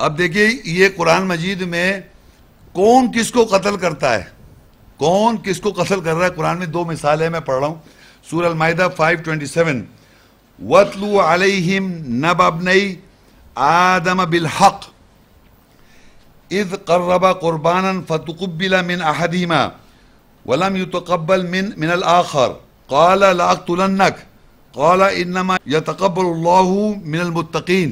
اب دیکھیے یہ قرآن مجید میں کون کس کو قتل کرتا ہے، کون کس کو قتل کر رہا ہے. قرآن میں دو مثالیں میں پڑھ رہا ہوں. سورہ المائدہ 5:27 وَاتْلُو عَلَيْهِمْ نَبَأَ ابْنَيْ آدَمَ بِالْحَقِّ اِذْ قَرَّبَا قُرْبَانًا فَتُقُبِّلَ مِنْ أَحَدِهِمَا وَلَمْ يُتَقَبَّلْ مِنْ الْآخَرِ قَالَ لَأَقْتُلَنَّكَ قَالَ إِنَّمَا يَتَقَبَّلُ اللَّهُ مِنَ الْمُتَّقِينَ.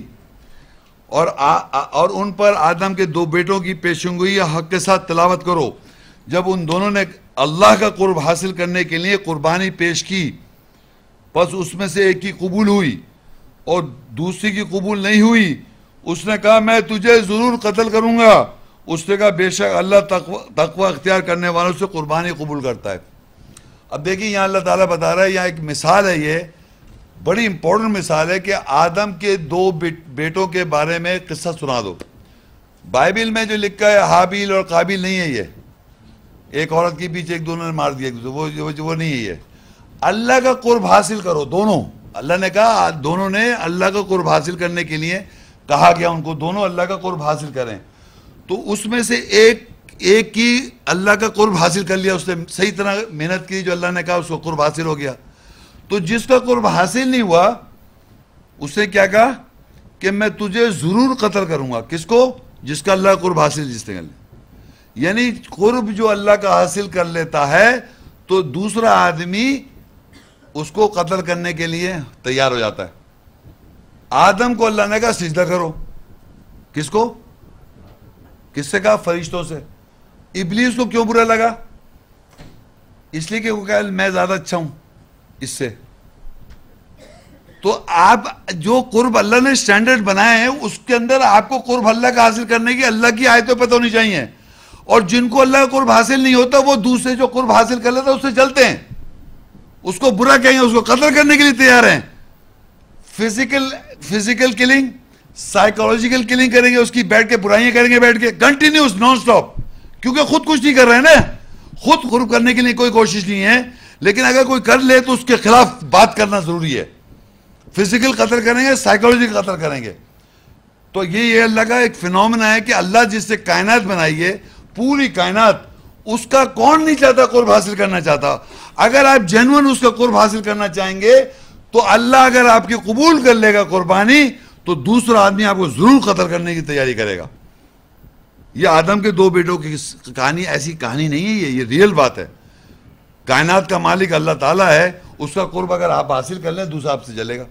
اور ان پر آدم کے دو بیٹوں کی پیشنگوئی حق کے ساتھ تلاوت کرو. جب ان دونوں نے اللہ کا قرب حاصل کرنے کے لیے قربانی پیش کی، پس اس میں سے ایک کی قبول ہوئی اور دوسری کی قبول نہیں ہوئی. اس نے کہا میں تجھے ضرور قتل کروں گا. اس نے کہا بے شک اللہ تقوی اختیار کرنے والوں سے قربانی قبول کرتا ہے. اب دیکھیں یہاں اللہ تعالیٰ بتا رہا ہے، یہاں ایک مثال ہے، یہ بڑی امپورٹنٹ مثال ہے کہ آدم کے دو بیٹوں کے بارے میں قصہ سنا دو. بائبل میں جو لکھا ہے حابیل اور قابیل نہیں ہے، یہ ایک عورت کے پیچھے ایک دونوں نے مار دیا، وہ نہیں ہے. یہ اللہ کا قرب حاصل کرو دونوں. اللہ نے کہا دونوں نے اللہ کا قرب حاصل کرنے کے لیے کہا گیا ان کو دونوں اللہ کا قرب حاصل کریں. تو اس میں سے ایک کی اللہ کا قرب حاصل کر لیا، اس نے صحیح طرح محنت کی، جو اللہ نے کہا اس کو قرب حاصل ہو گیا. تو جس کا قرب حاصل نہیں ہوا اس نے کیا کہا کہ میں تجھے ضرور قتل کروں گا. کس کو؟ جس کا اللہ قرب حاصل جس نے کر لیا. یعنی قرب جو اللہ کا حاصل کر لیتا ہے تو دوسرا آدمی اس کو قتل کرنے کے لیے تیار ہو جاتا ہے. آدم کو اللہ نے کہا سجدہ کرو. کس کو؟ کس سے کہا؟ فرشتوں سے. ابلیس کو کیوں برا لگا؟ اس لیے کہ وہ کہا میں زیادہ اچھا ہوں اس سے. تو آپ جو قرب اللہ نے سٹینڈرڈ بنائے ہیں اس کے اندر آپ کو قرب اللہ کا حاصل کرنے کی اللہ کی آیتیں پتہ ہونی چاہیے. اور جن کو اللہ کا قرب حاصل نہیں ہوتا وہ دوسرے جو قرب حاصل کر لیتا اس سے چلتے ہیں، اس کو برا کہیں گے، اس کو قتل کرنے کے لیے تیار ہیں. فزیکل کلنگ، سائیکولوجیکل کلنگ کریں گے، اس کی بیٹھ کے برائیاں کریں گے، بیٹھ کے کنٹینیوس نان سٹاپ. کیونکہ خود کچھ نہیں کر رہے ہیں نا، خود قرب کرنے کے لیے کوئی کوشش نہیں ہے. لیکن اگر کوئی کر لے تو اس کے خلاف بات کرنا ضروری ہے. فزیکل قتل کریں گے، سائیکولوجیکل قتل کریں گے. تو یہ اللہ کا ایک فینومنا ہے کہ اللہ جس سے کائنات بنائی ہے، پوری کائنات، اس کا کون نہیں چاہتا قرب حاصل کرنا چاہتا. اگر آپ جینون اس کا قرب حاصل کرنا چاہیں گے تو اللہ اگر آپ کی قبول کر لے گا قربانی تو دوسرا آدمی آپ کو ضرور قتل کرنے کی تیاری کرے گا. یہ آدم کے دو بیٹوں کی کہانی ایسی کہانی نہیں ہے، یہ ریئل بات ہے. کائنات کا مالک اللہ تعالیٰ ہے، اس کا قرب اگر آپ حاصل کر لیں دوسرا آپ سے چلے گا.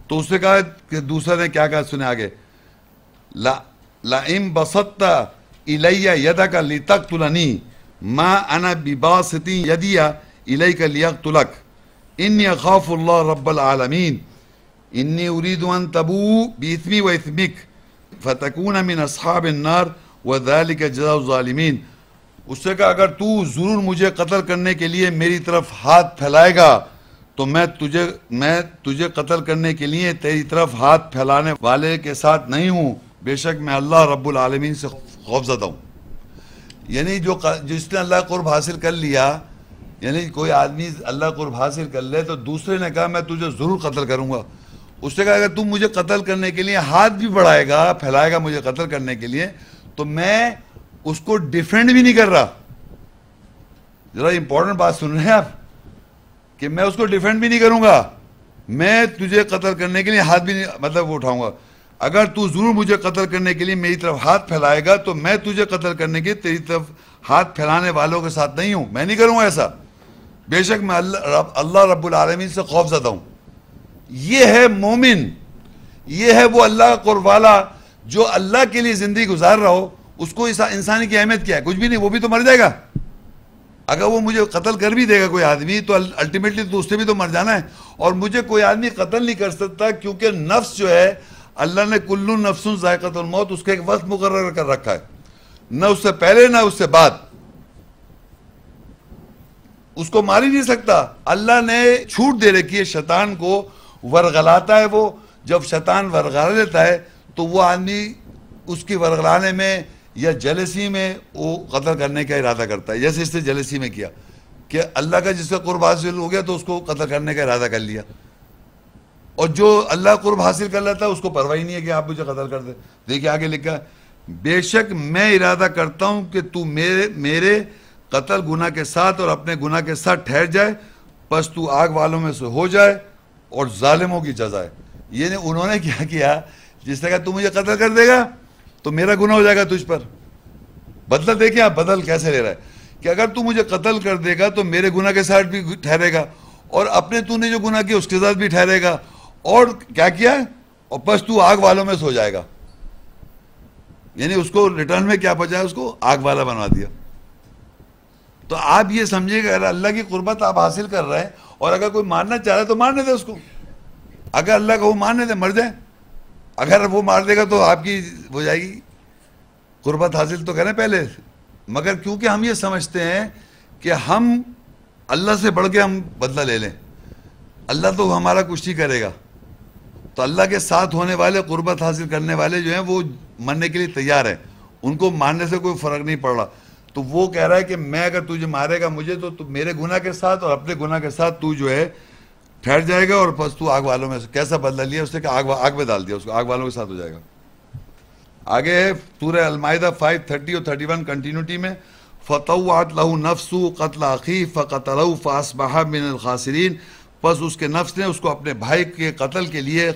تو اس نے کہا کہ دوسرا نے کیا کہا سنے آگے، لَئِن بَسَطْتَ إِلَيَّ يَدَكَ لِتَقْتُلَنِي مَا أَنَا بِبَاسِطٍ يَدِيَ إِلَيْكَ لِيَقْتُلَكَ إِنِّي أَخَافُ اللَّهَ رَبَّ الْعَالَمِينَ إِنِّي أُرِيدُ أَن تَبُوءَ بِإِثْمِي وَإِثْمِكَ فَتَكُونَ مِنْ أَصْحَابِ النَّارِ وَذَلِكَ جَزَاءُ الظَّالِمِينَ. اس سے کہا اگر تو ضرور مجھے قتل کرنے کے لیے میری طرف ہاتھ پھیلائے گا تو میں تجھے قتل کرنے کے لیے تیری طرف ہاتھ پھیلانے والے کے ساتھ نہیں ہوں. بے شک میں اللہ رب العالمین سے خوفزدہ ہوں. یعنی جس نے اللہ قرب حاصل کر لیا، یعنی کوئی آدمی اللہ قرب حاصل کر لے تو دوسرے نے کہا میں تجھے ضرور قتل کروں گا. اس نے کہا اگر تم مجھے قتل کرنے کے لیے ہاتھ بھی بڑھائے گا، پھیلائے گا مجھے قتل کرنے کے لیے، تو میں اس کو ڈیفینڈ بھی نہیں کر رہا. ذرا امپورٹنٹ بات سن رہے ہیں آپ کہ میں اس کو ڈیفینڈ بھی نہیں کروں گا، میں تجھے قتل کرنے کے لیے ہاتھ بھی نہیں مطلب اٹھاؤں گا. اگر تو ضرور مجھے قتل کرنے کے لیے میری طرف ہاتھ پھیلائے گا تو میں تجھے قتل کرنے کے تیری طرف ہاتھ پھیلانے والوں کے ساتھ نہیں ہوں، میں نہیں کروں گا ایسا. بے شک میں اللہ رب العالمین سے خوف زدہ ہوں. یہ ہے مومن، یہ ہے وہ اللہ کا قرب والا جو اللہ کے لیے زندگی گزار رہا ہو. اس کو انسانی کی اہمیت کیا ہے؟ کچھ بھی نہیں، وہ بھی تو مر جائے گا. اگر وہ مجھے قتل کر بھی دے گا کوئی آدمی تو الٹیمیٹلی تو اس سے بھی تو مر جانا ہے. اور مجھے کوئی آدمی قتل نہیں کر سکتا کیونکہ نفس جو ہے اللہ نے کل نفس ذائقۃ الموت اس کا ایک وقت مقرر کر رکھا ہے، نہ اس سے پہلے نہ اس سے بعد. اس کو مار ہی نہیں سکتا. اللہ نے چھوٹ دے رکھی ہے شیطان کو، ورغلاتا ہے وہ. جب شیطان ورغلا لیتا ہے تو وہ آدمی اس کی ورغلانے میں یا جلسی میں وہ قتل کرنے کا ارادہ کرتا ہے. جیسے اس نے جلسی میں کیا کہ اللہ کا جس کا قرب حاصل ہو گیا تو اس کو قتل کرنے کا ارادہ کر لیا. اور جو اللہ قرب حاصل کر لیتا ہے اس کو پرواہ ہی نہیں ہے کہ آپ مجھے قتل کر دیں. دیکھیں آگے لکھا ہے بے شک میں ارادہ کرتا ہوں کہ تو میرے قتل گناہ کے ساتھ اور اپنے گناہ کے ساتھ ٹھہر جائے، پس تو آگ والوں میں سے ہو جائے اور ظالموں کی جزا ہے. یعنی انہوں نے کیا کیا، جس نے کہا تو مجھے قتل کر دے گا تو میرا گناہ ہو جائے گا تجھ پر. بدلہ دیکھیں آپ بدل کیسے لے رہا ہے کہ اگر تو مجھے قتل کر دے گا تو میرے گناہ کے ساتھ بھی ٹھہرے گا، اور اپنے تو نے جو گناہ کیا اس کے ساتھ بھی ٹھہرے گا، اور کیا کیا، اور بس تو آگ والوں میں سو جائے گا. یعنی اس کو ریٹرن میں کیا بچایا، اس کو آگ والا بنا دیا. تو آپ یہ سمجھے کہ اگر اللہ کی قربت آپ حاصل کر رہے ہیں اور اگر کوئی مارنا چاہ رہا ہے تو مارنے دے اس کو. اگر اللہ کو وہ مارنے دے مر جائے، اگر وہ مار دے گا تو آپ کی ہو جائے گی قربت حاصل تو کریں پہلے. مگر کیونکہ ہم یہ سمجھتے ہیں کہ ہم اللہ سے بڑھ کے ہم بدلہ لے لیں، اللہ تو ہمارا کچھ نہیں کرے گا، تو اللہ کے ساتھ ہونے والے قربت حاصل کرنے والے جو ہیں وہ مرنے کے لیے تیار ہیں، ان کو مارنے سے کوئی فرق نہیں پڑ رہا. تو وہ کہہ رہا ہے کہ میں اگر تجھے مارے گا مجھے تو میرے گناہ کے ساتھ اور اپنے گناہ کے ساتھ تو جو ہے ٹھہر جائے گا، اور پس تو آگ والوں میں سے. کیسا بدلہ لیا اس نے کہ آگ میں ڈال دیا اس کو، آگ والوں کے ساتھ ہو جائے گا. آگے ہے سورہ المائدہ 5:30 اور 31 کنٹینیوٹی میں فَطَوَّعَتْ لَهُ نَفْسُهُ قَتْلَ أَخِيهِ فَقَتَلَهُ فَأَصْبَحَ مِنَ الْخَاسِرِينَ. پس اس کے نفس نے اس کو اپنے بھائی کے قتل کے لیے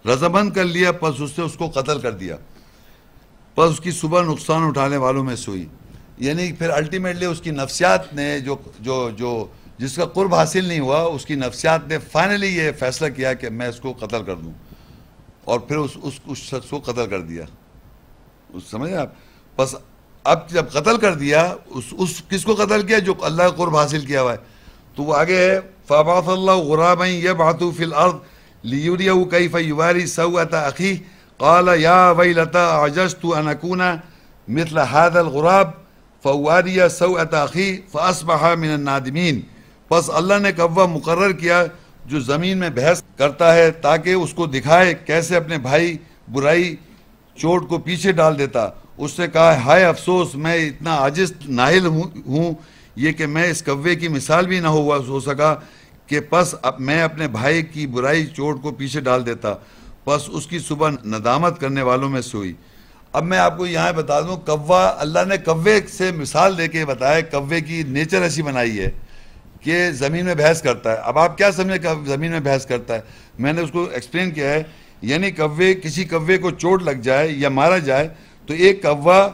رضامند کر لیا، پس اس نے اس کو قتل کر دیا، پس اس کی صبح نقصان اٹھانے والوں میں سے ہوئی. یعنی پھر الٹیمیٹلی اس کی نفسیات نے جو جس کا قرب حاصل نہیں ہوا، اس کی نفسیات نے فائنلی یہ فیصلہ کیا کہ میں اس کو قتل کر دوں، اور پھر اس شخص کو قتل کر دیا. سمجھے آپ؟ بس اب جب قتل کر دیا اس کس کو قتل کیا، جو اللہ کا قرب حاصل کیا ہوا ہے. تو وہ آگے ہے فَبَعَثَ اللَّهُ غُرَابًا يَبْعَثُ فِي الْأَرْضِ لِيُرِيَهُ كَيْفَ يُوَارِي سَوْءَةَ أَخِيهِ قَالَ يَا وَيْلَتَا أَعْجَزْتُ أَنْ أَكُونَ مِثْلَ هَذَا الْغُرَابِ فَأُوَارِيَ سَوْءَةَ أَخِيهِ فَأَصْبَحَ مِنَ النَّادِمِينَ. بس اللہ نے کوّا مقرر کیا جو زمین میں بحث کرتا ہے تاکہ اس کو دکھائے کیسے اپنے بھائی برائی چوٹ کو پیچھے ڈال دیتا. اس نے کہا ہائے افسوس میں اتنا عاجز ناہل ہوں یہ کہ میں اس کوے کی مثال بھی نہ ہو سکا کہ پس اب میں اپنے بھائی کی برائی چوٹ کو پیچھے ڈال دیتا. پس اس کی صبح ندامت کرنے والوں میں سے ہوئی. اب میں آپ کو یہاں بتا دوں کوّا، اللہ نے کوے سے مثال دے کے بتایا کوے کی نیچر ایسی بنائی ہے کہ زمین میں بحث کرتا ہے. اب آپ کیا سمجھیں کہ زمین میں بحث کرتا ہے؟ میں نے اس کو ایکسپلین کیا ہے. یعنی کسی کوے کو چوٹ لگ جائے یا مارا جائے تو ایک کوا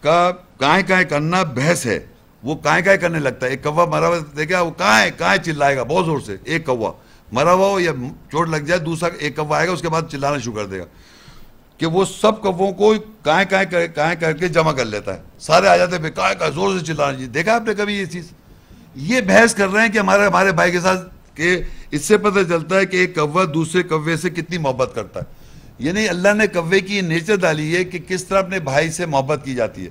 کا کائیں کرنا بحث ہے، وہ کائیں کرنے لگتا ہے. ایک کوا مرا ہوا دیکھا وہ کائیں چلائے گا بہت زور سے. ایک کوا مرا ہوا ہو یا چوٹ لگ جائے دوسرا ایک کوا آئے گا اس کے بعد چلانا شروع کر دے گا کہ وہ سب کووں کو کائیں کر کے جمع کر لیتا ہے. سارے آ جاتے ہیں کائیں زور سے چلانا. دیکھا آپ نے کبھی یہ چیز؟ یہ بحث کر رہے ہیں کہ ہمارے بھائی کے ساتھ، کہ اس سے پتہ چلتا ہے کہ ایک کوا دوسرے کوے سے کتنی محبت کرتا ہے. یعنی اللہ نے کوے کی نیچر ڈالی ہے کہ کس طرح اپنے بھائی سے محبت کی جاتی ہے.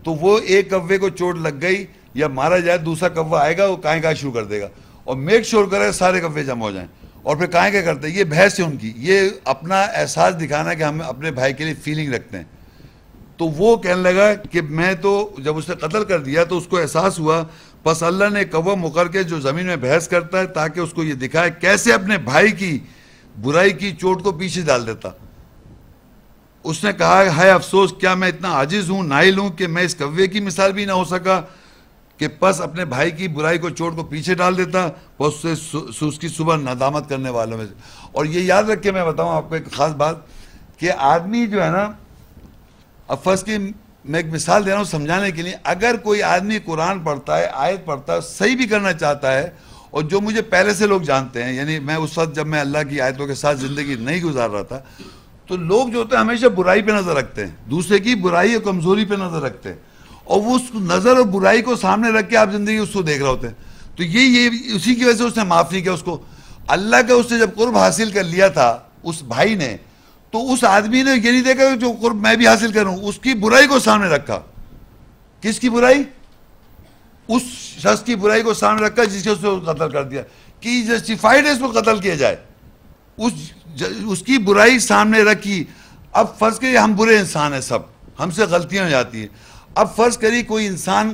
تو وہ ایک کوے کو چوٹ لگ گئی یا مارا جائے دوسرا کوا آئے گا وہ کائیں شروع کر دے گا اور میک شور کرے سارے کوے جمع ہو جائیں. اور پھر کائیں کیا کرتے ہیں؟ یہ بحث ہے ان کی، یہ اپنا احساس دکھانا کہ ہم اپنے بھائی کے لیے فیلنگ رکھتے ہیں. تو وہ کہنے لگا کہ میں تو جب اس نے قتل کر دیا تو اس کو احساس ہوا، پس اللہ نے کوّا مقرر کے جو زمین میں بحث کرتا ہے تاکہ اس کو یہ دکھائے کیسے اپنے بھائی کی برائی کی چوٹ کو پیچھے ڈال دیتا. اس نے کہا ہائے افسوس کیا میں اتنا عاجز ہوں ناہل ہوں کہ میں اس کوے کی مثال بھی نہ ہو سکا کہ پس اپنے بھائی کی برائی کو چوٹ کو پیچھے ڈال دیتا. بس اس کی صبح ندامت کرنے والوں میں سے. اور یہ یاد رکھ کے میں بتاؤں آپ کو ایک خاص بات کہ آدمی جو ہے نا، اب فرض کی میں ایک مثال دے رہا ہوں سمجھانے کے لیے، اگر کوئی آدمی قرآن پڑھتا ہے آیت پڑھتا ہے صحیح بھی کرنا چاہتا ہے، اور جو مجھے پہلے سے لوگ جانتے ہیں، یعنی میں اس وقت جب میں اللہ کی آیتوں کے ساتھ زندگی نہیں گزار رہا تھا، تو لوگ جو ہوتے ہیں ہمیشہ برائی پہ نظر رکھتے ہیں، دوسرے کی برائی اور کمزوری پہ نظر رکھتے ہیں، اور وہ اس نظر اور برائی کو سامنے رکھ کے آپ زندگی اس کو دیکھ رہے ہوتے ہیں. تو یہ اسی کی وجہ سے اس نے معاف نہیں کیا اس کو. اللہ کا اس نے جب قرب حاصل کر لیا تھا اس بھائی نے، تو اس آدمی نے یہ نہیں دیکھا کہ جو قرب میں بھی حاصل کروں، اس کی برائی کو سامنے رکھا. کس کی برائی؟ اس شخص کی برائی کو سامنے رکھا جس کے اس نے قتل کر دیا، کہ جسٹیفائیڈ ہے اس کو قتل کیا جائے. اس کی برائی سامنے رکھی. اب فرض کریے ہم برے انسان ہیں سب، ہم سے غلطیاں ہو جاتی ہیں. اب فرض کریے کوئی انسان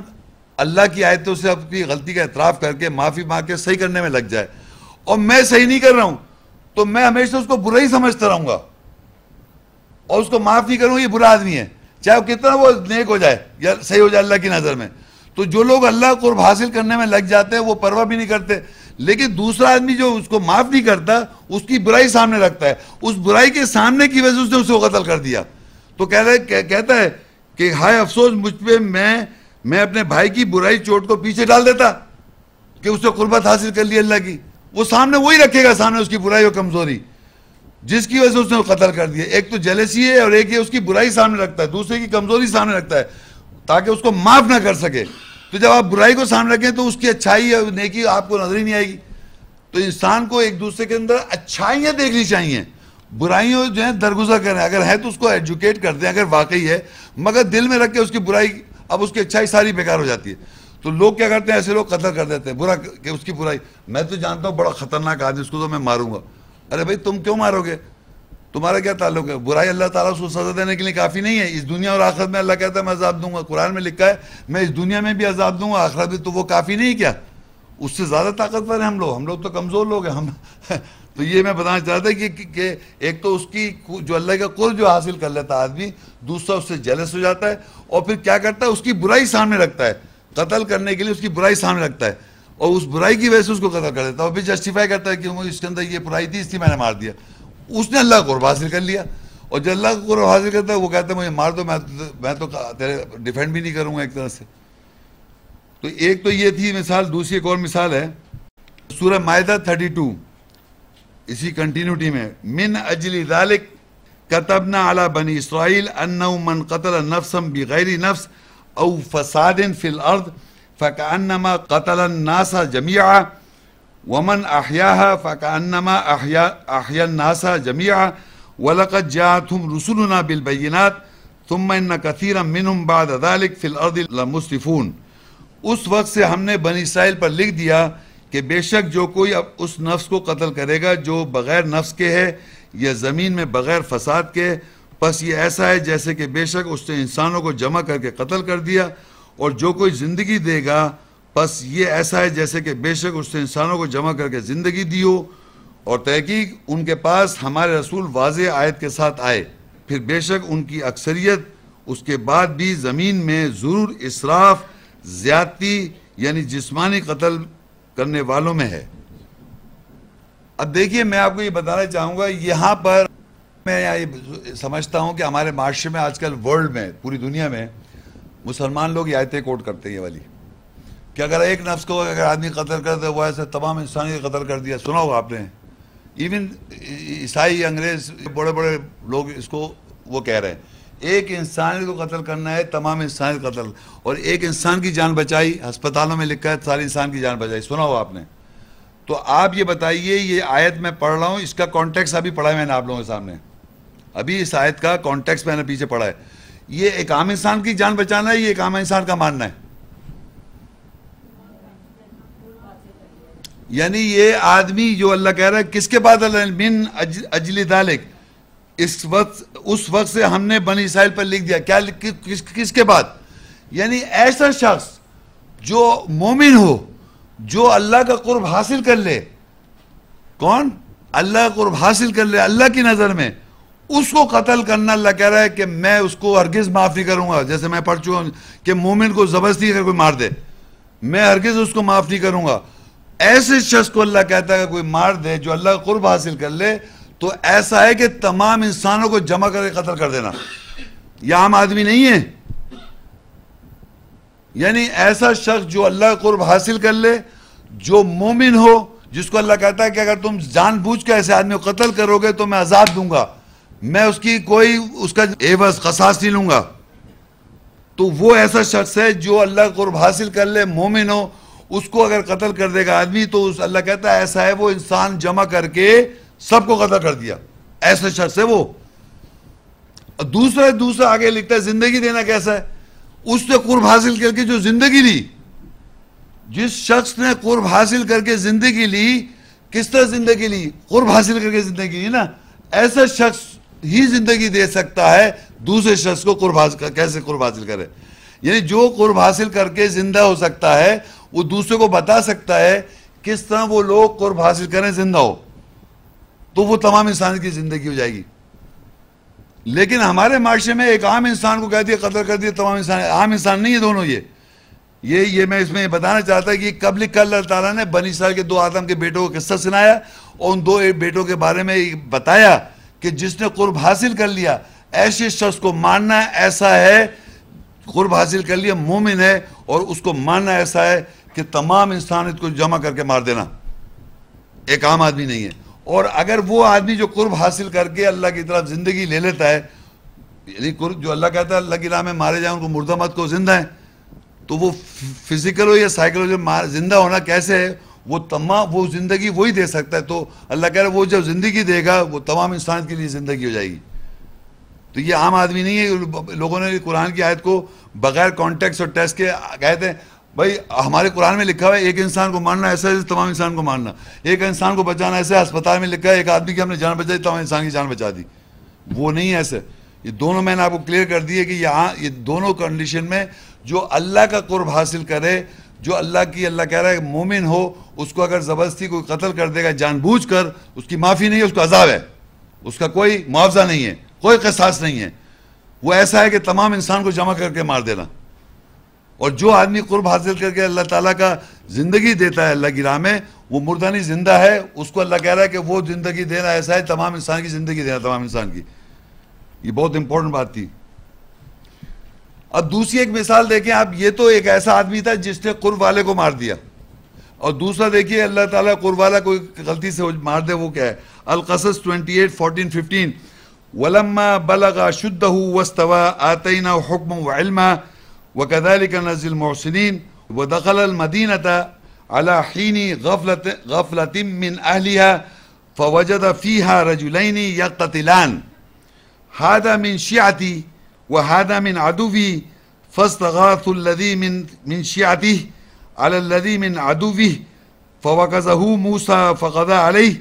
اللہ کی آیتوں سے اپنی غلطی کا اعتراف کر کے معافی مانگ کے صحیح کرنے میں لگ جائے، اور میں صحیح نہیں کر رہا ہوں تو میں ہمیشہ اس کو برا ہی سمجھتا رہوں گا اور اس کو معاف نہیں کروں. یہ برا آدمی ہے, چاہے وہ کتنا وہ نیک ہو جائے یا صحیح ہو جائے اللہ کی نظر میں. تو جو لوگ اللہ کو قرب حاصل کرنے میں لگ جاتے ہیں وہ پرواہ بھی نہیں کرتے, لیکن دوسرا آدمی جو اس کو معاف نہیں کرتا اس کی برائی سامنے رکھتا ہے, اس برائی کے سامنے کی وجہ سے اسے وہ قتل کر دیا. تو کہتا ہے کہ ہائے افسوس مجھ پہ, میں اپنے بھائی کی برائی چوٹ کو پیچھے ڈال دیتا کہ اس سے قربت حاصل کر لی اللہ کی. وہ سامنے وہی رکھے گا سامنے اس کی برائی اور کمزوری جس کی وجہ سے اس نے قتل کر دیا. ایک تو جیلسی ہے اور ایک یہ اس کی برائی سامنے رکھتا ہے, دوسرے کی کمزوری سامنے رکھتا ہے تاکہ اس کو معاف نہ کر سکے. تو جب آپ برائی کو سامنے رکھیں تو اس کی اچھائی اور نیکی آپ کو نظر ہی نہیں آئے گی. تو انسان کو ایک دوسرے کے اندر اچھائیاں دیکھنی چاہیے, برائیوں جو ہیں درگزر کریں, اگر ہے تو اس کو ایجوکیٹ کر دیں اگر واقعی ہے, مگر دل میں رکھ کے اس کی برائی, اب اس کی اچھائی ساری بیکار ہو جاتی ہے. تو لوگ کیا کرتے ہیں, ایسے لوگ قتل کر دیتے ہیں برا کہ اس کی برائی. میں تو جانتا ہوں بڑا خطرناک آدمی, اس کو تو میں ماروں گا. ارے بھائی تم کیوں مارو گے, تمہارا کیا تعلق ہے؟ برائی اللہ تعالیٰ اس کو سزا دینے کے لیے کافی نہیں ہے. اس دنیا اور آخرت میں اللہ کہتا ہے میں عذاب دوں گا, قرآن میں لکھا ہے میں اس دنیا میں بھی عذاب دوں گا آخرت بھی. تو وہ کافی نہیں کیا؟ اس سے زیادہ طاقتور ہیں ہم لوگ تو کمزور لوگ ہیں ہم. تو یہ میں بتانا چاہتا کہ ایک تو اس کی جو اللہ کا قرب جو حاصل کر لیتا آدمی, دوسرا اس سے جیلس ہو جاتا ہے اور پھر کیا کرتا ہے, اس کی برائی سامنے رکھتا ہے, قتل کرنے کے لیے اس کی برائی سامنے رکھتا ہے اور اس برائی کی وجہ سے اس کو قتل کر دیتا ہے اور پھر جسٹیفائی کرتا ہے کہ اس کے اندر یہ برائی تھی اس لیے میں نے مار دیا. اس نے اللہ کو قرب حاصل کر لیا, اور جب اللہ کو قرب حاصل کرتا ہے وہ کہتا ہے مجھے مار دو, میں تو تیرے ڈیفینڈ بھی نہیں کروں گا ایک طرح سے. تو ایک تو یہ تھی مثال. دوسری ایک اور مثال ہے سورہ مائدہ 32 اسی کنٹینیوٹی میں, من اجل ذالک کتبنا علی بنی اسرائیل انہ من قتل نفسا بغیر نفس او فساد فی الارض فکأنما قتل الناس جميعا ومن احیاها فکأنما احیا الناس جميعا وَلَقَدْ جَاءَتْهُمْ رُسُلُنَا بِالْبَيِّنَاتِ ثُمَّ إِنَّ كَثِيرًا مِّنْهُمْ بَعْدَ ذَلِكَ فِي الْأَرْضِ لَمُسْرِفُونَ. اس وقت سے ہم نے بنی اسرائیل پر لکھ دیا کہ بے شک جو کوئی اب اس نفس کو قتل کرے گا جو بغیر نفس کے ہے یا زمین میں بغیر فساد کے, پس یہ ایسا ہے جیسے کہ بے شک اس نے انسانوں کو جمع کر کے قتل کر دیا, اور جو کوئی زندگی دے گا پس یہ ایسا ہے جیسے کہ بے شک اس نے انسانوں کو جمع کر کے زندگی دی ہو. اور تحقیق ان کے پاس ہمارے رسول واضح آیت کے ساتھ آئے, پھر بے شک ان کی اکثریت اس کے بعد بھی زمین میں ضرور اسراف, زیادتی یعنی جسمانی قتل کرنے والوں میں ہے. اب دیکھیے میں آپ کو یہ بتانا چاہوں گا, یہاں پر میں یہ سمجھتا ہوں کہ ہمارے معاشرے میں آج کل ورلڈ میں پوری دنیا میں مسلمان لوگ یہ آیتیں کوٹ کرتے ہیں یہ والی کہ اگر ایک نفس کو اگر آدمی قتل کر دے وہ ایسے تمام انسانی قتل کر دیا. سنا ہوگا آپ نے, ایون عیسائی انگریز بڑے بڑے لوگ اس کو وہ کہہ رہے ہیں ایک انسان کو قتل کرنا ہے تمام انسان قتل, اور ایک انسان کی جان بچائی, ہسپتالوں میں لکھا ہے سارے انسان کی جان بچائی. سنا ہو آپ نے؟ تو آپ یہ بتائیے, یہ آیت میں پڑھ رہا ہوں, اس کا کانٹیکس ابھی پڑھا ہے میں نے آپ لوگوں کے سامنے, ابھی اس آیت کا کانٹیکس میں نے پیچھے پڑھا ہے. یہ ایک عام انسان کی جان بچانا ہے, یہ ایک عام انسان کا ماننا ہے. یعنی یہ آدمی جو اللہ کہہ رہا ہے کس کے بعد اللہ من اجل ذالک, اس وقت سے ہم نے بنی اسرائیل پر لکھ دیا. کیا کس کے بعد؟ یعنی ایسا شخص جو مومن ہو, جو اللہ کا قرب حاصل کر لے. کون؟ اللہ کا قرب حاصل کر لے اللہ کی نظر میں, اس کو قتل کرنا اللہ کہہ رہا ہے کہ میں اس کو ہرگز معاف نہیں کروں گا. جیسے میں پڑھ چکا ہوں کہ مومن کو زبردستی اگر کوئی مار دے میں ہرگز اس کو معاف نہیں کروں گا. ایسے شخص کو اللہ کہتا ہے کہ کوئی مار دے جو اللہ کا قرب حاصل کر لے, تو ایسا ہے کہ تمام انسانوں کو جمع کر کے قتل کر دینا. یہ عام آدمی نہیں ہے. یعنی ایسا شخص جو اللہ کا قرب حاصل کر لے, جو مومن ہو, جس کو اللہ کہتا ہے کہ اگر تم جان بوجھ کے ایسے آدمی کو قتل کرو گے تو میں عذاب دوں گا, میں اس کا عوض قصاص نہیں لوں گا. تو وہ ایسا شخص ہے جو اللہ کا قرب حاصل کر لے, مومن ہو, اس کو اگر قتل کر دے گا آدمی تو اللہ کہتا ہے ایسا ہے وہ انسان جمع کر کے سب کو قتل کر دیا. ایسا شخص ہے وہ. دوسرا آگے لکھتا ہے زندگی دینا کیسا ہے. اس نے قرب حاصل کر کے جو زندگی لی, جس شخص نے قرب حاصل کر کے زندگی لی, کس طرح زندگی لی؟ قرب حاصل کر کے زندگی لی نا. ایسا شخص ہی زندگی دے سکتا ہے دوسرے شخص کو کیسے قرب حاصل کرے. یعنی جو قرب حاصل کر کے زندہ ہو سکتا ہے وہ دوسرے کو بتا سکتا ہے کس طرح وہ لوگ قرب حاصل کریں زندہ ہو تو وہ تمام انسان کی زندگی ہو جائے گی. لیکن ہمارے معاشرے میں ایک عام انسان کو کہہ دیا قتل کر دیا تمام انسان. عام انسان نہیں ہے دونوں. یہ میں اس میں بتانا چاہتا ہوں کہ قبل اللہ تعالیٰ نے بنی اسرائیل کے 2 آدم کے بیٹوں کا قصہ سنایا اور ان 2 بیٹوں کے بارے میں بتایا کہ جس نے قرب حاصل کر لیا ایسے شخص کو ماننا ایسا ہے, قرب حاصل کر لیا مومن ہے, اور اس کو ماننا ایسا ہے کہ تمام انسانیت کو جمع کر کے مار دینا, ایک عام آدمی نہیں ہے. اور اگر وہ آدمی جو قرب حاصل کر کے اللہ کی طرف زندگی لے لیتا ہے, یعنی جو اللہ کہتا ہے اللہ کی راہ میں مارے جائیں ان کو مردہ مت کو زندہ ہے, تو وہ فزیکل ہو یا سائیکولوجی زندہ ہونا کیسے ہے, وہ تمام وہ زندگی وہی دے سکتا ہے. تو اللہ کہہ رہا ہے وہ جب زندگی دے گا وہ تمام انسانیت کے لیے زندگی ہو جائے گی. تو یہ عام آدمی نہیں ہے. لوگوں نے قرآن کی آیت کو بغیر کانٹیکس اور ٹیسٹ کے کہتے ہیں بھائی ہمارے قرآن میں لکھا ہوا ہے ایک انسان کو مارنا ایسا ہے تمام انسان کو مارنا, ایک انسان کو بچانا ایسا ہے. ہسپتال میں لکھا ہے ایک آدمی کی ہم نے جان بچائی تمام انسان کی جان بچا دی. وہ نہیں ہے ایسے. یہ دونوں میں نے آپ کو کلیئر کر دی ہے کہ یہ دونوں کنڈیشن میں جو اللہ کا قرب حاصل کرے, جو اللہ کہہ رہا ہے مومن ہو, اس کو اگر زبردستی کوئی قتل کر دے گا جان بوجھ کر, اس کی معافی نہیں ہے, اس کو عذاب ہے, اس کا کوئی معاوضہ نہیں ہے, کوئی قصاص نہیں ہے. وہ ایسا ہے کہ تمام انسان کو جمع کر کے مار دینا. اور جو آدمی قرب حاصل کر کے اللہ تعالیٰ کا زندگی دیتا ہے اللہ کی راہ میں, وہ مردہ نہیں زندہ ہے. اس کو اللہ کہہ رہا ہے کہ وہ زندگی دینا ایسا ہے تمام انسان کی زندگی دینا تمام انسان کی. یہ بہت امپورٹنٹ بات تھی. اب دوسری ایک مثال دیکھیں آپ, یہ تو ایک ایسا آدمی تھا جس نے قرب والے کو مار دیا, اور دوسرا دیکھیے اللہ تعالیٰ قرب والا کوئی غلطی سے مار دے, وہ کیا ہے. القصص 28:14-15 وَلَمَّا بَلَغَ شُدَّهُ وَاسْتَوَى آتَيْنَاهُ حُكْمًا وَعِلْمًا وَكَذَلِكَ نَجْزِي الْمُحْسِنِينَ وَدَخَلَ الْمَدِينَةَ عَلَى حِينِ غَفْلَةٍ مِّنْ أَهْلِهَا فَوَجَدَ فِيهَا رَجُلَيْنِ يَقْتَتِلَانِ هَذَا مِنْ شِيعَتِهِ وَهَذَا مِنْ عَدُوِّهِ فَاسْتَغَاثَ الَّذِي مِنْ شِيعَتِهِ عَلَى الَّذِي مِنْ عَدُوِّهِ فَوَكَزَهُ مُوسَى فَقَضَى عَلَيْهِ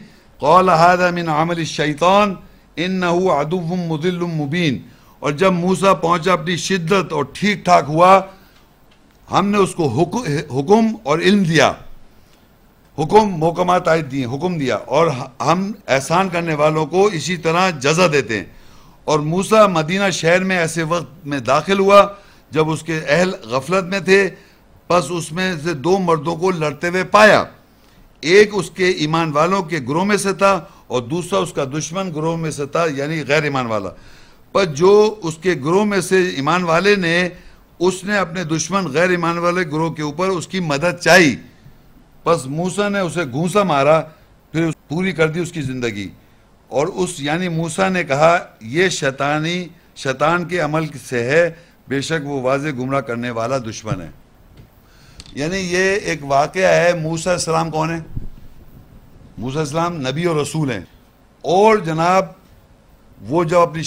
قَالَ هَذَا مِنْ عَمَلِ الشَّيْطَانِ إِنَّهُ عَدُوٌّ مُضِلٌّ مُبِينٌ. اور جب موسیٰ پہنچا اپنی شدت اور ٹھیک ٹھاک ہوا, ہم نے اس کو حکم اور علم دیا, حکم محکمات آیت دیے, حکم دیا, اور ہم احسان کرنے والوں کو اسی طرح جزا دیتے ہیں. اور موسیٰ مدینہ شہر میں ایسے وقت میں داخل ہوا جب اس کے اہل غفلت میں تھے, پس اس میں سے 2 مردوں کو لڑتے ہوئے پایا. ایک اس کے ایمان والوں کے گروہ میں سے تھا اور دوسرا اس کا دشمن گروہ میں سے تھا, یعنی غیر ایمان والا. پر جو اس کے گروہ میں سے ایمان والے نے, اس نے اپنے دشمن غیر ایمان والے گروہ کے اوپر اس کی مدد چاہی. پس موسیٰ نے اسے گھونسا مارا, پھر پوری کر دی اس کی زندگی. اور یعنی موسیٰ نے کہا یہ شیطان کے عمل سے ہے, بے شک وہ واضح گمراہ کرنے والا دشمن ہے. یعنی یہ ایک واقعہ ہے. موسیٰ علیہ السلام کون ہے؟ موسیٰ علیہ السلام نبی اور رسول ہیں. اور جناب وہ جب اپنی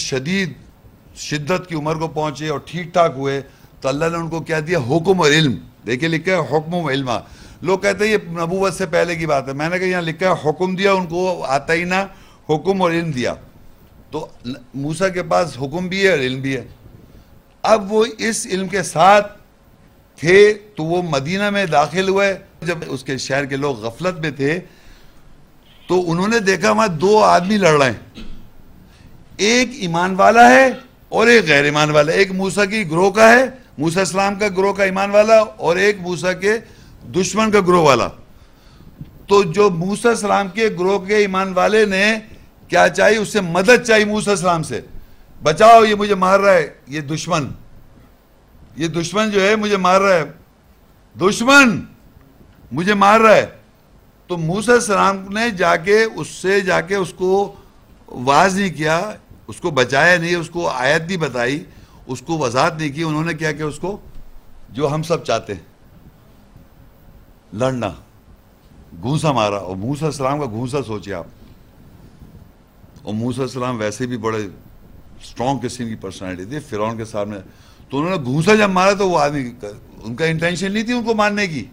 شدت کی عمر کو پہنچے اور ٹھیک ٹھاک ہوئے تو اللہ نے ان کو کیا دیا؟ حکم اور علم. دیکھیں لکھا ہے حکم و علم. لوگ کہتے ہیں یہ نبوت سے پہلے کی بات ہے. میں نے کہا یہاں لکھا ہے حکم دیا ان کو, آتا ہی نہ حکم اور علم دیا. تو موسیٰ کے پاس حکم بھی ہے اور علم بھی ہے. اب وہ اس علم کے ساتھ تھے تو وہ مدینہ میں داخل ہوئے. جب اس کے شہر کے لوگ غفلت میں تھے تو انہوں نے دیکھا وہاں 2 آدمی لڑ رہے ہیں, ایک ایمان والا ہے اور ایک غیر ایمان والا. ایک موسیٰ کی گروہ کا ہے, موسیٰ السلام کا گروہ کا ایمان والا, اور ایک موسیٰ کے دشمن کا گروہ والا. تو جو موسیٰ السلام کے گروہ کے ایمان والے نے کیا چاہیے؟ اس سے مدد چاہیے موسیٰ السلام سے, بچاؤ یہ مجھے مار رہا ہے, یہ دشمن جو ہے مجھے مار رہا ہے, دشمن مجھے مار رہا ہے. تو موسیٰ السلام نے جا کے اس کو واز نہیں کیا, اس کو بچایا نہیں, اس کو آیت نہیں بتائی, اس کو وضاحت نہیں کی. انہوں نے کیا کہ اس کو جو ہم سب چاہتے ہیں, لڑنا, گھونسا مارا. اور موسیٰ السلام کا گھونسا سوچے آپ. اور موسیٰ السلام ویسے بھی بڑے اسٹرانگ قسم کی پرسنالٹی تھی فرعون کے سامنے. تو انہوں نے گھونسا جب مارا تو وہ آدمی, ان کا انٹینشن نہیں تھی ان کو مارنے کی,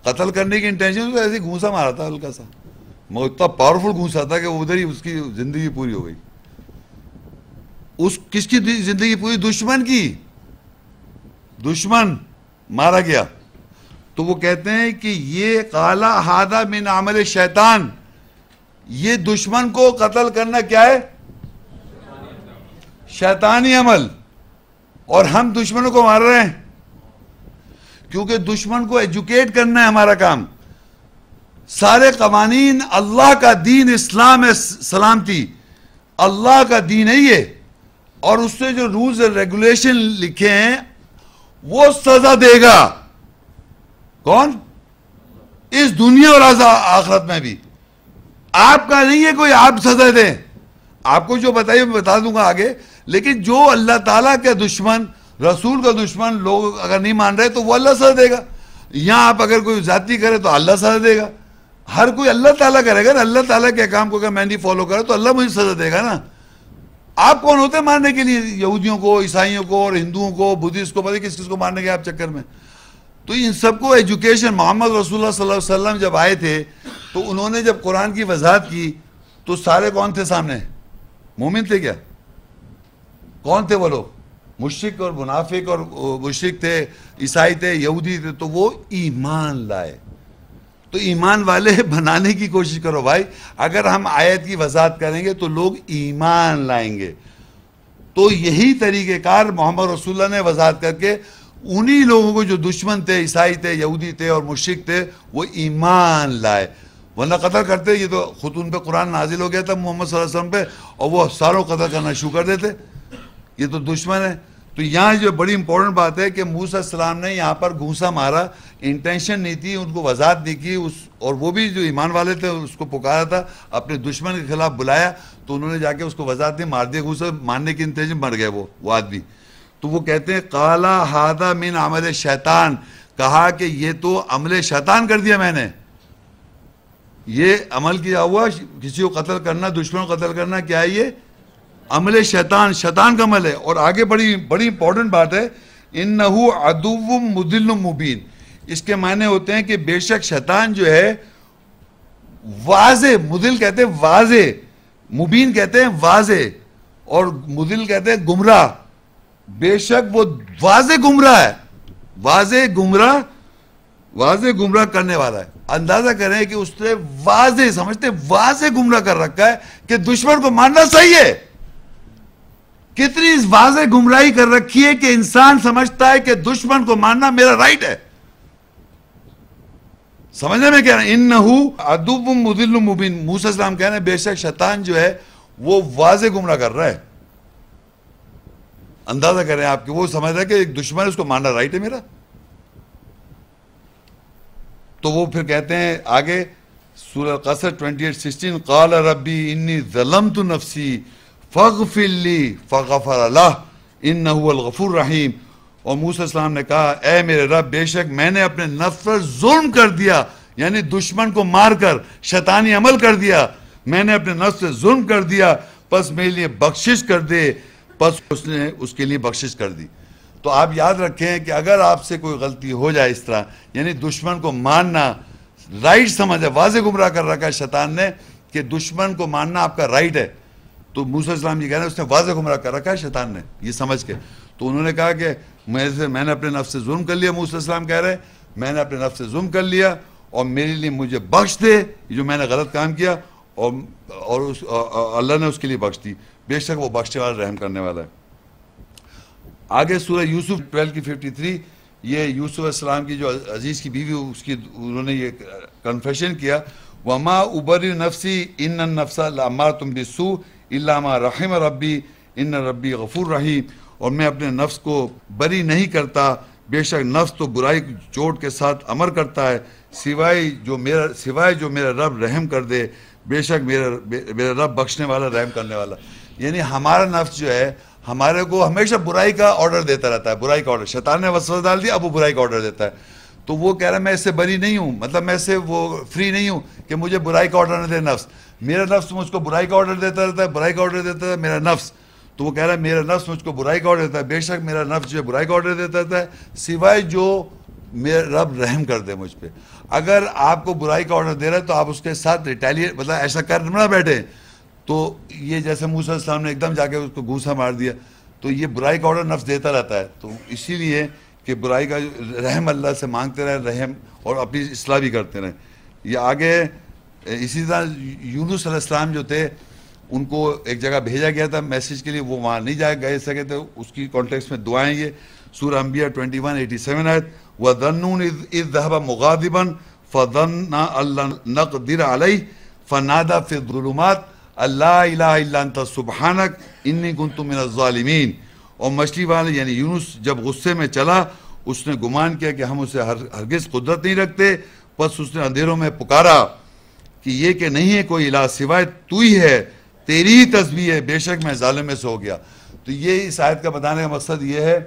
قتل کرنے کی انٹینشن, ایسے ہی گھونسا مارا تھا ہلکا سا. وہ اتنا پاورفل گھونسا تھا کہ ادھر ہی اس کی زندگی پوری ہو گئی. کس کی زندگی پوری؟ دشمن کی. دشمن مارا گیا. تو وہ کہتے ہیں کہ یہ قالا ہادہ من عمل شیطان، یہ دشمن کو قتل کرنا کیا ہے؟ شیطانی عمل. اور ہم دشمنوں کو مار رہے ہیں کیونکہ دشمن کو ایجوکیٹ کرنا ہے ہمارا کام. سارے قوانین اللہ کا دین اسلام ہے، سلامتی اللہ کا دین ہے یہ، اور اس سے جو رولز اور ریگولیشن لکھے ہیں وہ سزا دے گا. کون؟ اس دنیا اور آخرت میں بھی. آپ کا نہیں ہے کوئی آپ سزا دیں، آپ کو جو بتائیے میں بتا دوں گا آگے. لیکن جو اللہ تعالیٰ کے دشمن، رسول کا دشمن لوگ اگر نہیں مان رہے تو وہ اللہ سزا دے گا. یہاں آپ اگر کوئی زیادتی کرے تو اللہ سزا دے گا. ہر کوئی اللہ تعالیٰ کرے گا نا. اللہ تعالیٰ کے احکام کو اگر میں نہیں فالو کرا تو اللہ مجھے سزا دے گا نا. آپ کون ہوتے ہیں مارنے کے لیے یہودیوں کو، عیسائیوں کو اور ہندوؤں کو، بدھسٹ کو، پتہ کس کو مارنے کے آپ چکر میں. تو ان سب کو ایجوکیشن، محمد رسول اللہ صلی اللہ علیہ وسلم جب آئے تھے تو انہوں نے جب قرآن کی وضاحت کی تو سارے کون تھے سامنے؟ مومن تھے کیا؟ کون تھے وہ لوگ؟ مشرک اور منافق، اور مشرک تھے، عیسائی تھے، یہودی تھے. تو وہ ایمان لائے. تو ایمان والے بنانے کی کوشش کرو بھائی. اگر ہم آیت کی وضاحت کریں گے تو لوگ ایمان لائیں گے. تو یہی طریقہ کار محمد رسول اللہ نے وضاحت کر کے انہی لوگوں کو جو دشمن تھے، عیسائی تھے، یہودی تھے اور مشرک تھے، وہ ایمان لائے. ورنہ قتل کرتے. یہ تو خود ان پہ قرآن نازل ہو گیا تھا محمد صلی اللہ علیہ وسلم پہ، اور وہ ساروں قتل کرنا شروع کر دیتے. یہ تو دشمن ہے. تو یہاں جو بڑی امپورٹنٹ بات ہے کہ موسیٰ علیہ السلام نے یہاں پر گھونسا مارا، انٹینشن نہیں تھی، ان کو وضاحت نہیں کی. اور وہ بھی جو ایمان والے تھے اس کو پکارا تھا، اپنے دشمن کے خلاف بلایا، تو انہوں نے جا کے اس کو وضاحت نہیں، مار دیا گھونسا. مارنے کی انتظام مر گئے وہ آدمی. تو وہ کہتے ہیں قالا ہادہ من عمل شیطان، کہا کہ یہ تو عمل شیطان کر دیا میں نے. یہ عمل کیا ہوا کسی کو قتل کرنا، دشمن کو قتل کرنا، کیا ہے یہ؟ عمل شیطان، شیطان کا عمل ہے. اور آگے بڑی امپورٹنٹ بات ہے، انہو عدو مضل مبین. اس کے معنی ہوتے ہیں کہ بے شک شیطان جو ہے واضح، مضل کہتے ہیں واضح، مبین کہتے ہیں واضح، اور مضل کہتے ہیں گمراہ. بے شک وہ واضح گمراہ ہے، واضح گمراہ کرنے والا ہے. اندازہ کریں کہ اس نے واضح، سمجھتے واضح گمراہ کر رکھا ہے کہ دشمن کو مارنا صحیح ہے. کتنی واضح گمراہی کر رکھی ہے کہ انسان سمجھتا ہے کہ دشمن کو مارنا میرا رائٹ ہے. سمجھنے میں کہہ رہے ہیں انہو عدو مضل مبین. موسیٰ علیہ السلام کہہ رہے ہیں بے شک شیطان جو ہے وہ واضح گمراہ کر رہا ہے. اندازہ کریں آپ کہ وہ سمجھ رہا ہے کہ ایک دشمن ہے، اس کو مارنا رائٹ ہے میرا. تو وہ پھر کہتے ہیں آگے سورہ القصص 28:16 قال ربی انی ظلمت نفسی فاغفر لی فغفر لہ انہ هو الغفور الرحیم. اور موسیٰ علیہ السلام نے کہا اے میرے رب، بے شک میں نے اپنے نفس پر ظلم کر دیا، یعنی دشمن کو مار کر شیطانی عمل کر دیا. میں نے اپنے نفس سے ظلم کر دیا، پس میرے لیے بخشش کر دے. پس اس نے اس کے لیے بخشش کر دی. تو آپ یاد رکھیں کہ اگر آپ سے کوئی غلطی ہو جائے اس طرح، یعنی دشمن کو مارنا رائٹ سمجھے، واضح گمراہ کر رکھا ہے شیطان نے کہ دشمن کو مارنا آپ کا رائٹ ہے. تو موسیٰ علیہ السلام یہ کہہ رہے ہیں اس نے واضح گمراہ کر رکھا ہے شیطان نے یہ سمجھ کے. تو انہوں نے کہا کہ میں نے اپنے نفس سے ظلم کر لیا. موسیٰ علیہ السلام کہہ رہے ہیں میں نے اپنے نفس سے ظلم کر لیا اور میرے لیے مجھے بخش دے جو میں نے غلط کام کیا. اور اللہ نے اس کے لیے بخش دی. بے شک وہ بخشنے والا، رحم کرنے والا ہے. آگے سورہ یوسف 12:53، یہ یوسف علیہ السلام کی جو عزیز کی بیوی اس کی انہوں نے یہ کنفیشن کیا وَمَا أُبَرِّئُ نَفْسِي إِنَّ النَّفْسَ لَأَمَّارَةٌ بِالسُّوءِ إِلَّا مَا رَحِمَ رَبِّي إِنَّ رَبِّي غَفُورٌ رَحِيمٌ. اور میں اپنے نفس کو بری نہیں کرتا، بے شک نفس تو برائی چوٹ کے ساتھ امر کرتا ہے، سوائے جو میرا رب رحم کر دے. بے شک میرا رب بخشنے والا، رحم کرنے والا. یعنی ہمارا نفس جو ہے ہمارے کو ہمیشہ برائی کا آرڈر دیتا رہتا ہے، برائی کا آرڈر. شیطان نے وسوسہ ڈال دیا، اب وہ برائی کا آرڈر دیتا ہے. تو وہ کہہ رہا ہے میں اس سے بری نہیں ہوں، مطلب میں اس سے وہ فری نہیں ہوں کہ مجھے برائی کا آرڈر نہ دے نفس. میرا نفس مجھ کو برائی کا آرڈر دیتا رہتا ہے، برائی کا آرڈر دیتا ہے میرا نفس. تو وہ کہہ رہا ہے میرا نفس مجھ کو برائی کا آرڈر دیتا ہے. بے شک میرا نفس جو ہے برائی کا آرڈر دیتا رہتا ہے، سوائے جو میرا رب رحم کر دے مجھ پہ. اگر آپ کو برائی کا آرڈر دے رہا ہے تو آپ اس کے ساتھ ریٹیلیٹ، مطلب ایسا کر نہ بیٹھے. تو یہ جیسے موسیٰ علیہ السلام نے ایک دم جا کے اس کو گھوسا مار دیا، تو یہ برائی کا آرڈر نفس دیتا رہتا ہے. تو اسی لیے کہ برائی کا رحم اللہ سے مانگتے رہیں رحم، اور اپنی اصلاح بھی کرتے رہیں. یہ آگے اسی طرح یونس علیہ السلام جو تھے ان کو ایک جگہ بھیجا گیا تھا میسیج کے لیے، وہ وہاں نہیں جا گئے سکے تھے، اس کی کانٹیکس میں دعائیں یہ سورہ انبیاء 21:87 آیت وَظَنُّونَ إِذْ ذَهَبَ مُغَاضِبًا فَظَنَّ أَن لَّن نَّقْدِرَ عَلَيْهِ فَنَادَىٰ فِي الظُّلُمَاتِ أَن لَّا إِلَٰهَ إِلَّا أَنتَ سُبْحَانَكَ إِنِّي كُنتُ مِنَ الظَّالِمِينَ. اور مچھلی والے یعنی یونس جب غصے میں چلا، اس نے گمان کیا کہ ہم اسے ہرگز قدرت نہیں رکھتے، بس اس نے اندھیروں میں پکارا کہ یہ کہ نہیں ہے کوئی الہ سوائے تو ہی ہے، تیری ہی تسبیح ہے، بے شک میں ظالم میں سے ہو گیا. تو یہ اس آیت کا بتانے کا مقصد یہ ہے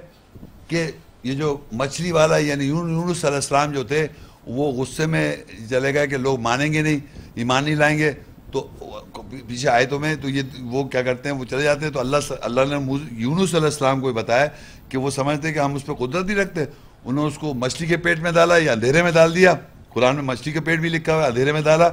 کہ یہ جو مچھلی والا یعنی یونس علیہ السلام جو تھے وہ غصے میں چلے گئے کہ لوگ مانیں گے نہیں، ایمان نہیں لائیں گے، تو پیچھے آیتوں میں تو یہ وہ کیا کرتے ہیں، وہ چلے جاتے ہیں. تو اللہ نے یونس علیہ السلام کو بتایا کہ وہ سمجھتے کہ ہم اس پہ قدرت نہیں رکھتے. انہوں نے اس کو مچھلی کے پیٹ میں ڈالا یا اندھیرے میں ڈال دیا. قرآن میں مچھلی کے پیٹ بھی لکھا ہوا ہے، اندھیرے میں ڈالا.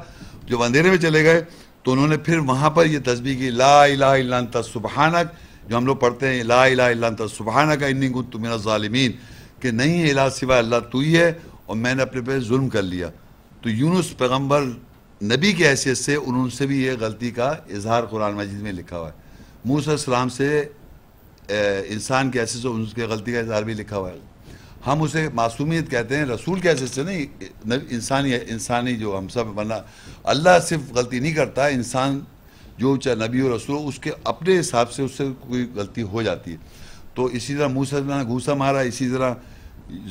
جب اندھیرے میں چلے گئے تو انہوں نے پھر وہاں پر یہ تسبیح کی لا الہ الا انت سبحانک، جو ہم لوگ پڑھتے ہیں لا الہ الا انت سبحانک انی کنت من الظالمین، کہ نہیں الہ سوائے اللہ تو ہی ہے اور میں نے اپنے پہ ظلم کر لیا. تو یونس پیغمبر نبی کی حیثیت سے انہوں سے بھی یہ غلطی کا اظہار قرآن مجید میں لکھا ہوا ہے. موسیٰ علیہ السلام سے انسان کی حیثیت سے ان کے غلطی کا اظہار بھی لکھا ہوا ہے. ہم اسے معصومیت کہتے ہیں، رسول کی حیثیت سے نہیں، انسانی جو ہم سب بنا. اللہ صرف غلطی نہیں کرتا، انسان جو چاہے نبی و رسول اس کے اپنے حساب سے اس سے کوئی غلطی ہو جاتی ہے. تو اسی طرح موسیٰ نے گھوسا مارا، اسی طرح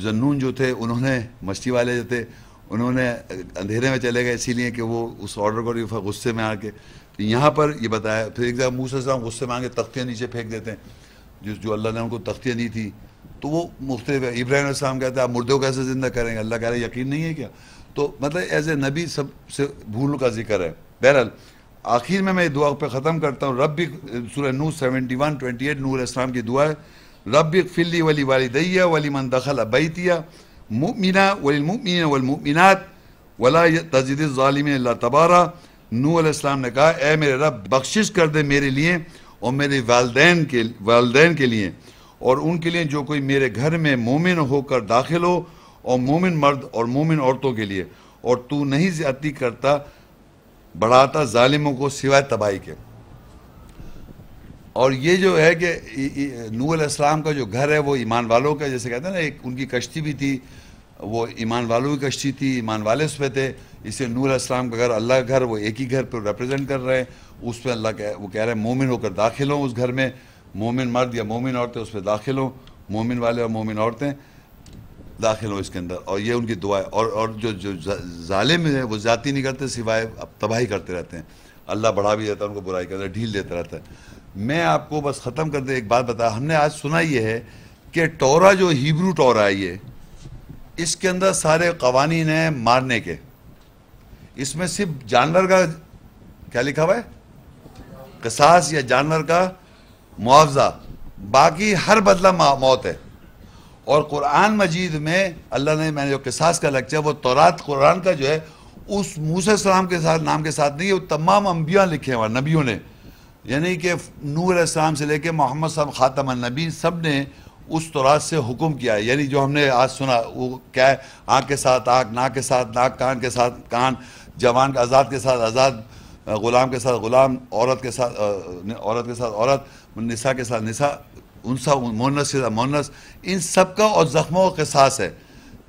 ذنون جو تھے انہوں نے مچھلی والے جو تھے انہوں نے اندھیرے میں چلے گئے اسی لیے کہ وہ اس آرڈر کو غصے میں آ کے. تو یہاں پر یہ بتایا. پھر ایک دفعہ موسیٰ السلام غصے میں آ کے تختیاں نیچے پھینک دیتے ہیں، جو اللہ نے ان کو تختیاں دی تھی. تو وہ مختلف ہے. ابراہیم علیہ السلام کہتے ہیں آپ مردوں کو کیسے زندہ کریں گے؟ اللہ کہہ رہے ہیں یقین نہیں ہے کیا؟ تو مطلب ایز اے نبی سب سے بھولوں کا ذکر ہے. بہرحال آخر میں دعا پہ ختم کرتا ہوں. رب سورہ نور 71:28 نور علیہ السلام کی دعا ہے. رب اغفر لی ولی والدی ولمن دخل بیتی مؤمنا وللمؤمنین والمؤمنات ولا تزد الظالمین الا تبارا. نوح علیہ السلام نے کہا اے میرے رب بخشش کر دے میرے لیے اور میرے والدین کے لیے اور ان کے لیے جو کوئی میرے گھر میں مومن ہو کر داخل ہو، اور مومن مرد اور مومن عورتوں کے لیے، اور تو نہیں زیادتی کرتا بڑھاتا ظالموں کو سوائے تباہی کے. اور یہ جو ہے کہ نوح علیہ السلام کا جو گھر ہے وہ ایمان والوں کا، جیسے کہتے ہیں نا ایک ان کی کشتی بھی تھی، وہ ایمان والوں کی کشتی تھی، ایمان والے اس پہ تھے. اس سے نوح علیہ السلام کا گھر اللہ کا گھر وہ ایک ہی گھر پہ ریپرزینٹ کر رہے ہیں. اس پہ اللہ وہ کہہ رہے ہیں مومن ہو کر داخل ہوں اس گھر میں، مومن مرد یا مومن عورتیں اس پہ داخل ہوں، مومن والے اور مومن عورتیں داخل ہوں اس کے اندر. اور یہ ان کی دعا ہے. اور جو ظالم ہے وہ زیادتی نہیں کرتے سوائے تباہی کرتے رہتے ہیں. اللہ بڑھا بھی دیتا ہے ان کو، برائی کرتا ہے، ڈھیل دیتا رہتا ہے. میں آپ کو بس ختم کر دے ایک بات بتایا. ہم نے آج سنا یہ ہے کہ ٹورا جو ہیبرو ٹورا ہے یہ اس کے اندر سارے قوانین ہیں مارنے کے. اس میں صرف جانور کا کیا لکھا ہوا ہے؟ قصاص یا جانور کا معاوضہ، باقی ہر بدلہ موت ہے. اور قرآن مجید میں اللہ نے، میں نے جو قصاص کا لیکچر وہ تورات قرآن کا جو ہے اس موسیٰ السلام کے ساتھ نام کے ساتھ نہیں ہے، وہ تمام انبیاء لکھے ہوئے نبیوں نے، یعنی کہ نوح علیہ السلام سے لے کے محمد صاحب خاتم النبی سب نے اس تورات سے حکم کیا ہے. یعنی جو ہم نے آج سنا وہ کیا ہے؟ آنکھ کے ساتھ آنکھ، ناک کے ساتھ ناک، کان کے ساتھ کان، جوان آزاد کے ساتھ آزاد، غلام کے ساتھ غلام، عورت کے ساتھ عورت، نساء کے ساتھ نساء، انسا مونس کے ساتھ مونس. ان سب کا اور زخموں کا قصاص ہے،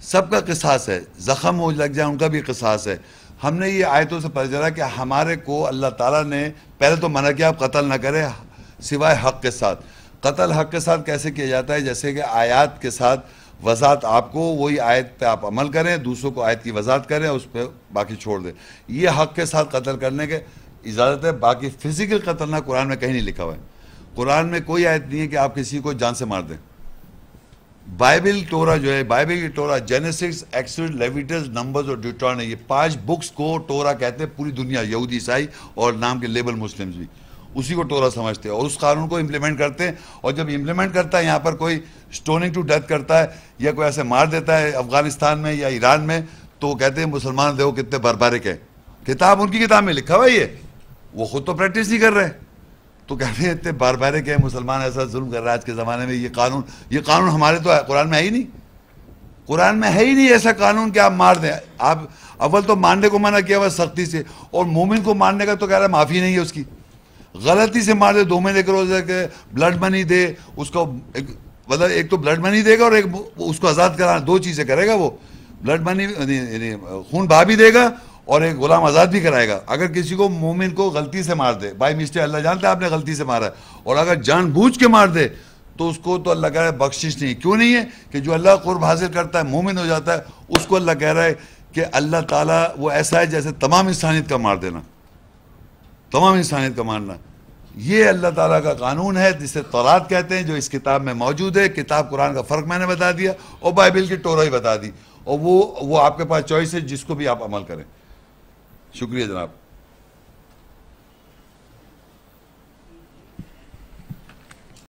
سب کا قصاص ہے. زخم ہو لگ جائے ان کا بھی قصاص ہے. ہم نے یہ آیتوں سے پتہ چلا کہ ہمارے کو اللہ تعالیٰ نے پہلے تو منع کیا آپ قتل نہ کریں سوائے حق کے ساتھ. قتل حق کے ساتھ کیسے کیا جاتا ہے؟ جیسے کہ آیات کے ساتھ وضاحت، آپ کو وہی آیت پہ آپ عمل کریں، دوسروں کو آیت کی وضاحت کریں، اس پہ باقی چھوڑ دیں. یہ حق کے ساتھ قتل کرنے کے اجازت ہے. باقی فزیکل قتل نہ قرآن میں کہیں نہیں لکھا ہوا ہے. قرآن میں کوئی آیت نہیں ہے کہ آپ کسی کو جان سے مار دیں. بائبل ٹورا جو ہے، بائبل کی ٹورا جینیسس، ایکسوڈ، لیویٹس، نمبرز اور ڈیوٹرانومی، یہ 5 بکس کو ٹورا کہتے ہیں. پوری دنیا یہودی عیسائی اور نام کے لیبل مسلمز بھی اسی کو ٹورا سمجھتے ہیں اور اس قانون کو امپلیمنٹ کرتے ہیں. اور جب امپلیمنٹ کرتا ہے یہاں پر کوئی سٹوننگ ٹو ڈیتھ کرتا ہے یا کوئی ایسے مار دیتا ہے افغانستان میں یا ایران میں، تو وہ کہتے ہیں مسلمان دیکھو کتنے باربارک ہیں. کتاب ان کی کتاب میں لکھا ہوا ہے، یہ وہ خود تو پریکٹس نہیں کر رہے تو کہتے ہیں اتنے باربارک ہیں، مسلمان ایسا ظلم کر رہا ہے آج کے زمانے میں. یہ قانون ہمارے تو قرآن میں ہے ہی نہیں. قرآن میں ہے ہی نہیں ایسا قانون کہ آپ مار دیں. آپ اول تو مارنے کو منع کیا ہوا سختی سے, اور مومن کو مارنے کا تو کہہ رہا ہے معافی نہیں ہے اس کی. غلطی سے مار دے, 2 مہینے کے روزے کے بلڈ منی دے اس کو, مطلب ایک تو بلڈ منی دے گا اور ایک اس کو آزاد کرانا, 2 چیزیں کرے گا وہ. بلڈ منی یعنی خون بہا بھی دے گا اور ایک غلام آزاد بھی کرائے گا. اگر کسی کو مومن کو غلطی سے مار دے, بائی مسٹیک, اللہ جانتا ہے آپ نے غلطی سے مارا ہے, اور اگر جان بوجھ کے مار دے تو اس کو تو اللہ کہہ رہا ہے بخشش نہیں. کیوں نہیں ہے؟ کہ جو اللہ قرب حاصل کرتا ہے, مومن ہو جاتا ہے, اس کو اللہ کہہ رہا ہے کہ اللہ تعالیٰ وہ ایسا ہے جیسے تمام انسانیت کا مار دینا, تمام انسانیت کا مارنا. یہ اللہ تعالیٰ کا قانون ہے جسے تورات کہتے ہیں, جو اس کتاب میں موجود ہے. کتاب قرآن کا فرق میں نے بتا دیا, اور بائبل کی ٹورا ہی بتا دی, اور وہ آپ کے پاس چوائس ہے جس کو بھی آپ عمل کریں. شکریہ جناب.